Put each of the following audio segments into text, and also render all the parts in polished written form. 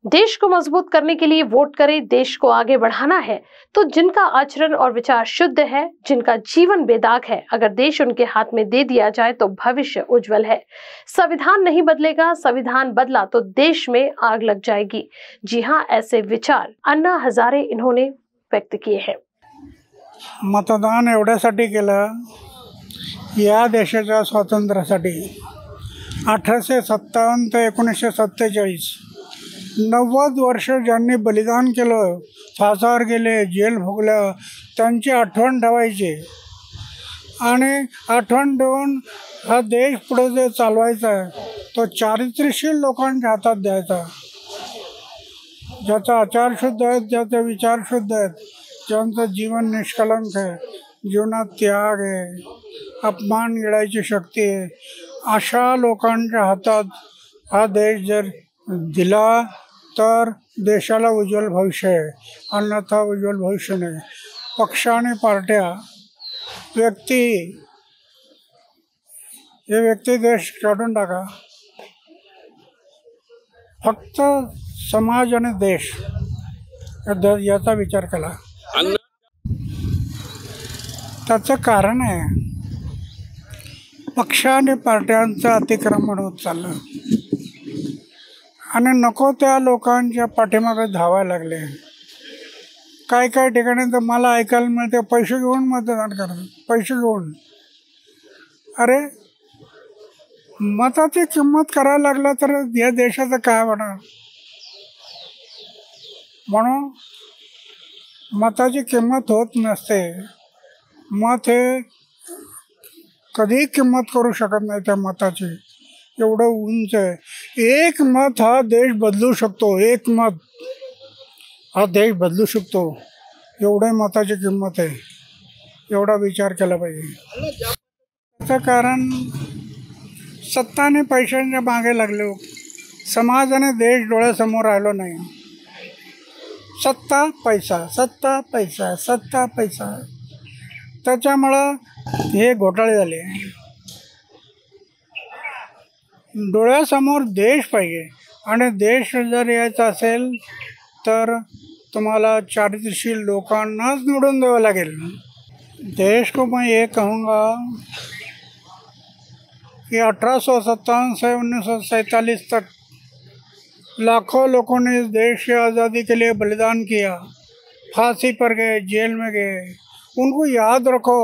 देश को मजबूत करने के लिए वोट करें। देश को आगे बढ़ाना है तो जिनका आचरण और विचार शुद्ध है, जिनका जीवन बेदाग है, अगर देश उनके हाथ में दे दिया जाए तो भविष्य उज्जवल है। संविधान नहीं बदलेगा, संविधान बदला तो देश में आग लग जाएगी। जी हाँ, ऐसे विचार अन्ना हजारे इन्होंने व्यक्त किए हैं। मतदान एवढ्यासाठी केलं, या देशाच्या स्वातंत्र्यासाठी 1857 ते 1947 90 वर्ष ज्यांनी बलिदान केलं, फासावर गेले, जेल भोगल्या, त्यांची आठवण ठेवायची आणि आठवण ठेवून हा देश पुढे जे चालवायचा आहे तो चारित्र्यशील लोकांच्या हातात द्यायचा, ज्याचा आचार शुद्ध आहे, ज्याचे विचार शुद्ध आहेत, ज्यांचं जीवन निष्कलंक आहे, जीवनात त्याग आहे, अपमान गिळायची शक्ती आहे, अशा लोकांच्या हातात हा देश जर दिला तर देशाला उज्ज्वल भविष्य आहे, अन्यथा उज्ज्वल भविष्य नाही। पक्ष आणि पार्ट्या, व्यक्ती देश काढून टाका, फक्त समाज आणि देश याचा विचार केला। त्याचं कारण आहे पक्ष आणि पार्ट्यांचं अतिक्रमण होत चाललं आणि नको त्या लोकांच्या पाठीमागे धावायला लागले। काय ठिकाणी तर मला ऐकायला मिळते पैसे घेऊन मतदान करतात, पैसे घेऊन। अरे मताची किंमत करायला लागला तर या देशाचं काय होणार? म्हणून मताची किंमत होत नसते। मत हे कधी किंमत करू शकत नाही त्या मताची, एवढं उंच आहे। एक मत हा देश बदलू शकतो, एक मत हा देश बदलू शकतो, एवढे मताची किंमत आहे, एवढा विचार केला पाहिजे। त्याचं कारण सत्ता आणि पैशांच्या मागे लागलो, समाज आणि देश डोळ्यासमोर आलो नाही। सत्ता पैसा, सत्ता पैसा, सत्ता पैसा, त्याच्यामुळं हे घोटाळे झाले। डोळ्यासमोर देश पाहिजे आणि देश जर यायचा असेल तर तुम्हाला चारित्र्यशील लोकांनाच निवडून द्यावं लागेल। देश को मैं ये कहूँगा कि 1857 से 1947 तक लाखों लोगों ने इस देश की आज़ादी के लिए बलिदान किया, फांसी पर गए, जेल में गए। उनको याद रखो,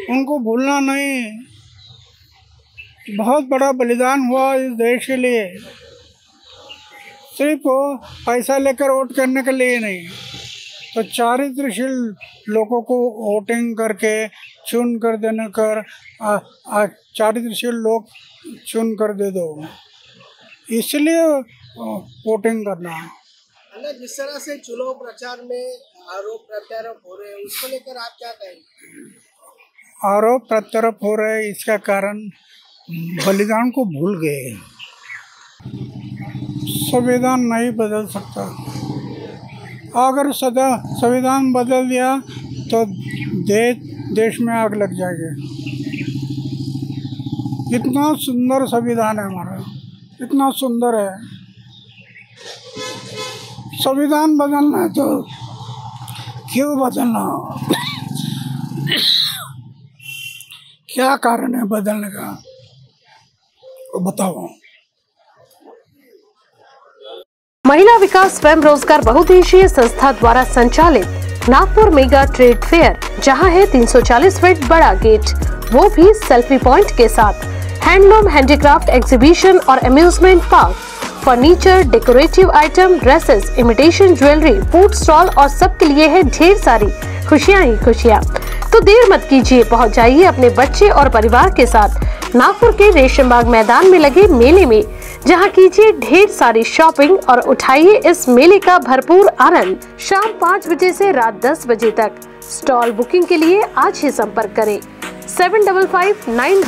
उनको भूलना नहीं। बहुत बड़ा बलिदान हुआ इस देश के लिए, सिर्फ पैसा लेकर वोट करने के लिए नहीं। तो चारित्र्यशील लोगों को वोटिंग करके चुन कर देने कर चारित्र्यशील लोग चुन कर दे दो, इसलिए वोटिंग करना। जिस तरह से चुनाव प्रचार में आरोप प्रत्यारोप हो रहे हैं, उसको लेकर आप क्या कहेंगे? आरोप प्रत्यारोप हो रहे हैं, इसका कारण बलिदान को भूल गए। संविधान नहीं बदल सकता। अगर संविधान बदल दिया तो देश में आग लग जाएगी। इतना सुंदर संविधान है हमारा, इतना सुंदर है। संविधान बदलना है तो क्यों बदलना? क्या कारण है बदलने का, बताओ। महिला विकास स्वयं रोजगार बहुउद्देशीय संस्था द्वारा संचालित नागपुर मेगा ट्रेड फेयर, जहां है 340 फीट बड़ा गेट, वो भी सेल्फी पॉइंट के साथ। हैंडलूम, हैंडीक्राफ्ट एग्जीबिशन और amusement park, furniture, decorative item, dresses, imitation jewellery, food stall और सबके लिए है ढेर सारी खुशियां ही खुशियां। तो देर मत कीजिए, पहुंच जाइए अपने बच्चे और परिवार के साथ नागपुर के रेशमबाग मैदान में लगे मेले में, जहां कीजिए ढेर सारी शॉपिंग और उठाइए इस मेले का भरपूर आनंद। शाम 5 बजे से रात 10 बजे तक। स्टॉल बुकिंग के लिए आज ही संपर्क करें 75592229।